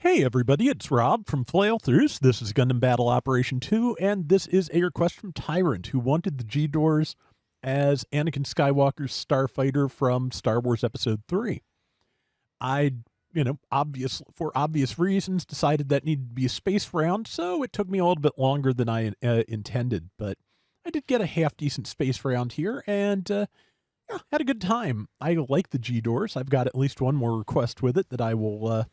Hey everybody, it's Rob from Flailthroughs. This is Gundam Battle Operation 2, and this is a request from Tyrant, who wanted the G-Doors as Anakin Skywalker's Starfighter from Star Wars Episode 3. I, for obvious reasons, decided that needed to be a space round, so it took me a little bit longer than I intended, but I did get a half-decent space round here, and yeah, had a good time. I like the G-Doors. I've got at least one more request with it that I will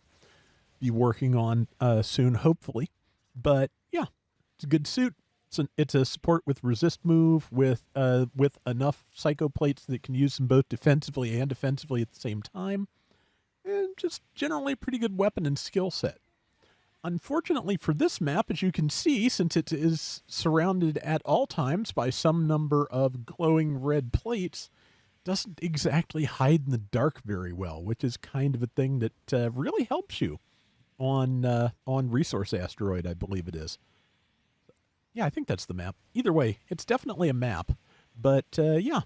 be working on soon, hopefully. But yeah, it's a good suit. It's a support with resist move with enough psycho plates that can use them both defensively and offensively at the same time, and just generally a pretty good weapon and skill set. Unfortunately for this map, as you can see, since it is surrounded at all times by some number of glowing red plates, doesn't exactly hide in the dark very well, which is kind of a thing that really helps you on Resource Asteroid, I believe it is. Yeah, I think that's the map. Either way, it's definitely a map. But yeah,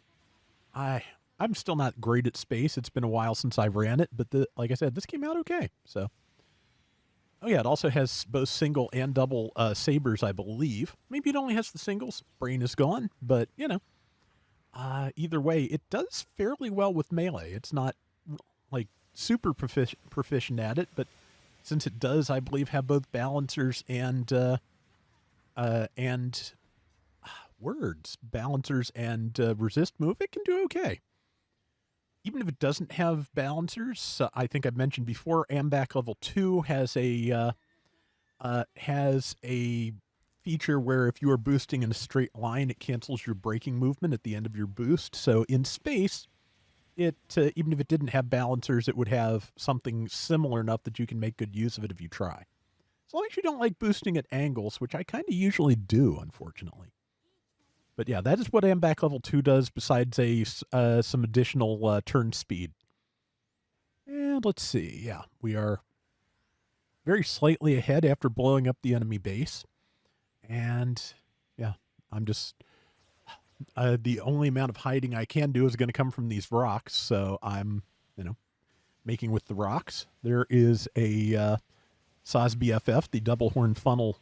I'm still not great at space. It's been a while since I ran it, but like I said, this came out okay. So, oh yeah, it also has both single and double sabers, I believe. Maybe it only has the singles. Brain is gone, but either way, it does fairly well with melee. It's not like super proficient at it, but since it does, I believe, have both balancers and resist move, it can do okay. Even if it doesn't have balancers, I think I've mentioned before, AMBAC level 2 has a feature where if you are boosting in a straight line, it cancels your braking movement at the end of your boost. So in space, it even if it didn't have balancers, it would have something similar enough that you can make good use of it if you try. As long as you don't like boosting at angles, which I kind of usually do, unfortunately. But yeah, that is what AMBAC level 2 does, besides some additional turn speed. And let's see, yeah, we are very slightly ahead after blowing up the enemy base. And yeah, I'm just... the only amount of hiding I can do is going to come from these rocks, so I'm, making with the rocks. There is a SAS BFF, the double horn funnel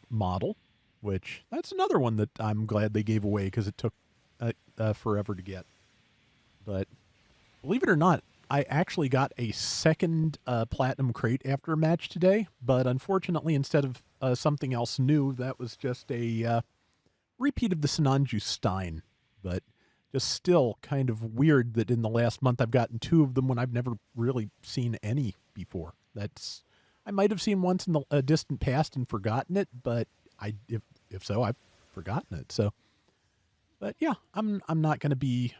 model, which that's another one that I'm glad they gave away because it took forever to get. But believe it or not, I actually got a second platinum crate after a match today, but unfortunately, instead of something else new, that was just a repeat of the Sinanju Stein, but just still kind of weird that in the last month I've gotten 2 of them when I've never really seen any before. I might have seen once in the distant past and forgotten it, but if so, I've forgotten it. So, but yeah, I'm not going to be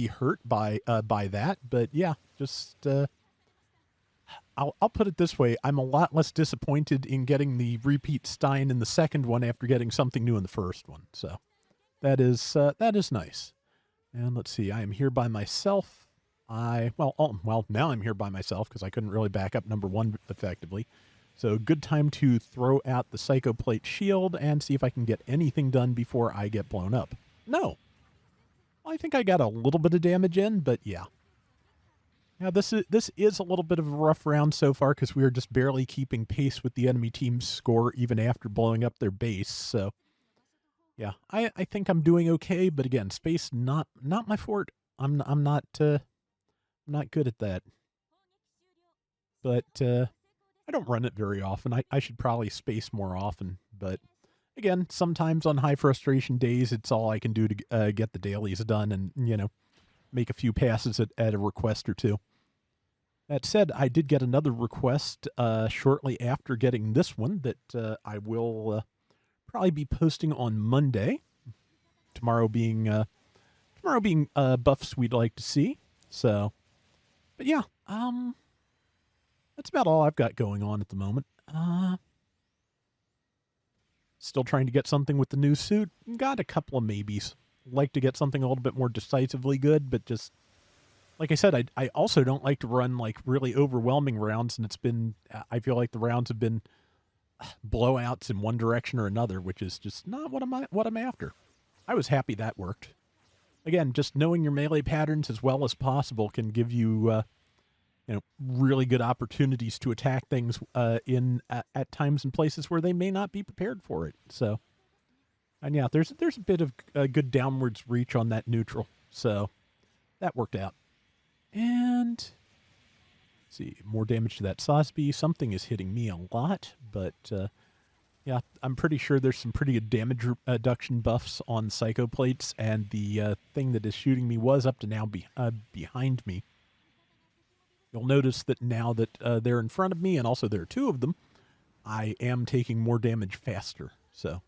hurt by that. But yeah, just I'll put it this way. I'm a lot less disappointed in getting the repeat Stein in the second one after getting something new in the first one. So that is nice. And let's see. I am here by myself. Now I'm here by myself because I couldn't really back up number 1 effectively. So good time to throw out the Psycho Plate shield and see if I can get anything done before I get blown up. No. I think I got a little bit of damage in, but yeah. Now, this is a little bit of a rough round so far because we are just barely keeping pace with the enemy team's score even after blowing up their base. So, yeah, I think I'm doing okay. But again, space not my fort. I'm not good at that. But I don't run it very often. I should probably space more often. But again, sometimes on high frustration days, it's all I can do to get the dailies done and make a few passes at a request or two. That said, I did get another request shortly after getting this one that I will probably be posting on Monday. Tomorrow being buffs we'd like to see. So, but yeah, that's about all I've got going on at the moment. Still trying to get something with the new suit. Got a couple of maybes. Like to get something a little bit more decisively good, but just like I said, I also don't like to run like really overwhelming rounds, and I feel like the rounds have been blowouts in one direction or another, which is just not what I'm after. I was happy that worked. Again, just knowing your melee patterns as well as possible can give you really good opportunities to attack things at times and places where they may not be prepared for it. So, and yeah, there's a bit of a good downwards reach on that neutral, so that worked out. And let's see, more damage to that Sosby. Something is hitting me a lot, but yeah, I'm pretty sure there's some pretty good damage reduction buffs on Psycho Plates, and the thing that is shooting me was up to now behind me. You'll notice that now that they're in front of me, and also there are two of them, I am taking more damage faster. So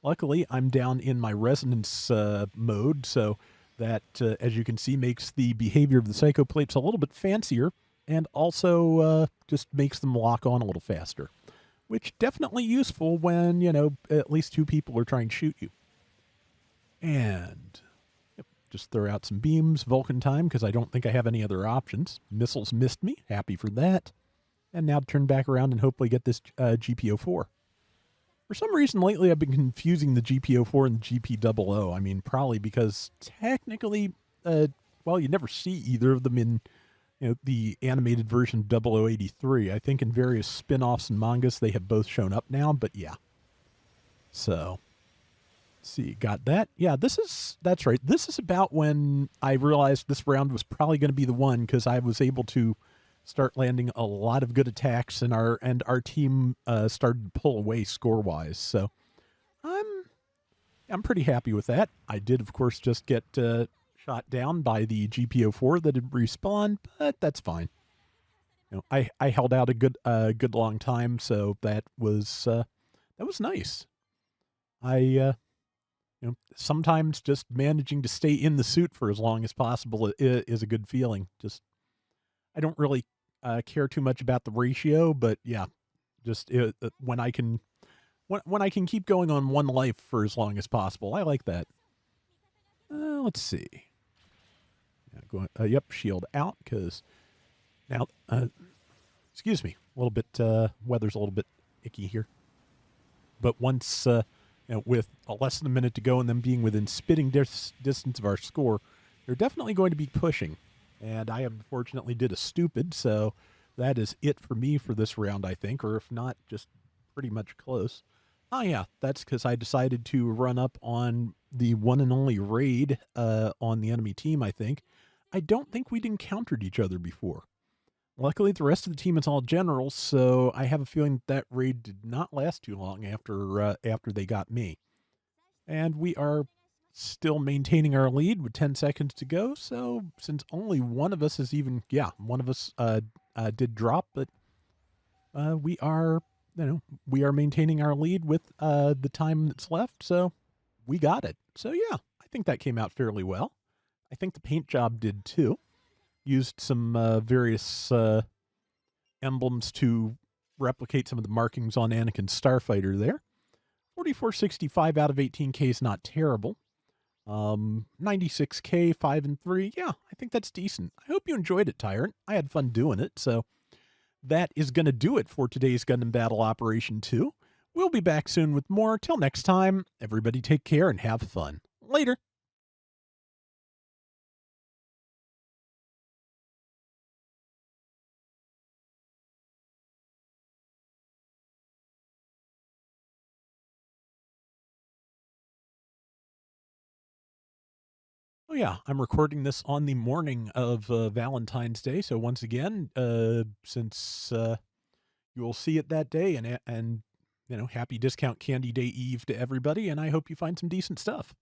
luckily, I'm down in my resonance mode, so that, as you can see, makes the behavior of the Psycho Plates a little bit fancier, and also just makes them lock on a little faster, which definitely useful when, at least two people are trying to shoot you. And just throw out some beams, Vulcan time, because I don't think I have any other options. Missiles missed me. Happy for that. And now turn back around and hopefully get this GP04. For some reason lately I've been confusing the GP04 and the GP00. I mean, probably because technically, well, you never see either of them in the animated version of 0083. I think in various spin-offs and mangas they have both shown up now, but yeah. So... see, got that? Yeah, that's right. This is about when I realized this round was probably going to be the one, because I was able to start landing a lot of good attacks, and our team started to pull away score-wise. So I'm pretty happy with that. I did, of course, just get shot down by the GP04 that had respawned, but that's fine. I held out a good long time, so that was nice. Sometimes just managing to stay in the suit for as long as possible is a good feeling. Just, I don't really care too much about the ratio, but yeah, just when I can keep going on one life for as long as possible, I like that. Let's see. Yeah, yep, shield out, because now, excuse me, a little bit, weather's a little bit icky here. But once, with less than a minute to go and them being within spitting distance of our score, they're definitely going to be pushing. And I unfortunately did a stupid, so that is it for me for this round, I think, or if not, just pretty much close. Oh yeah, that's because I decided to run up on the one and only raid on the enemy team, I think. I don't think we'd encountered each other before. Luckily, the rest of the team is all generals, so I have a feeling that raid did not last too long after they got me. And we are still maintaining our lead with 10 seconds to go, so since only one of us is even, yeah, one of us did drop, but we are maintaining our lead with the time that's left, so we got it. So yeah, I think that came out fairly well. I think the paint job did too. Used some various emblems to replicate some of the markings on Anakin's Starfighter there. 4465 out of 18K is not terrible. 96K, 5 and 3. Yeah, I think that's decent. I hope you enjoyed it, Tyrant. I had fun doing it. So that is going to do it for today's Gundam Battle Operation 2. We'll be back soon with more. Till next time, everybody take care and have fun. Later. Oh yeah, I'm recording this on the morning of Valentine's Day. So once again, since you'll see it that day, and happy Discount Candy Day Eve to everybody, and I hope you find some decent stuff.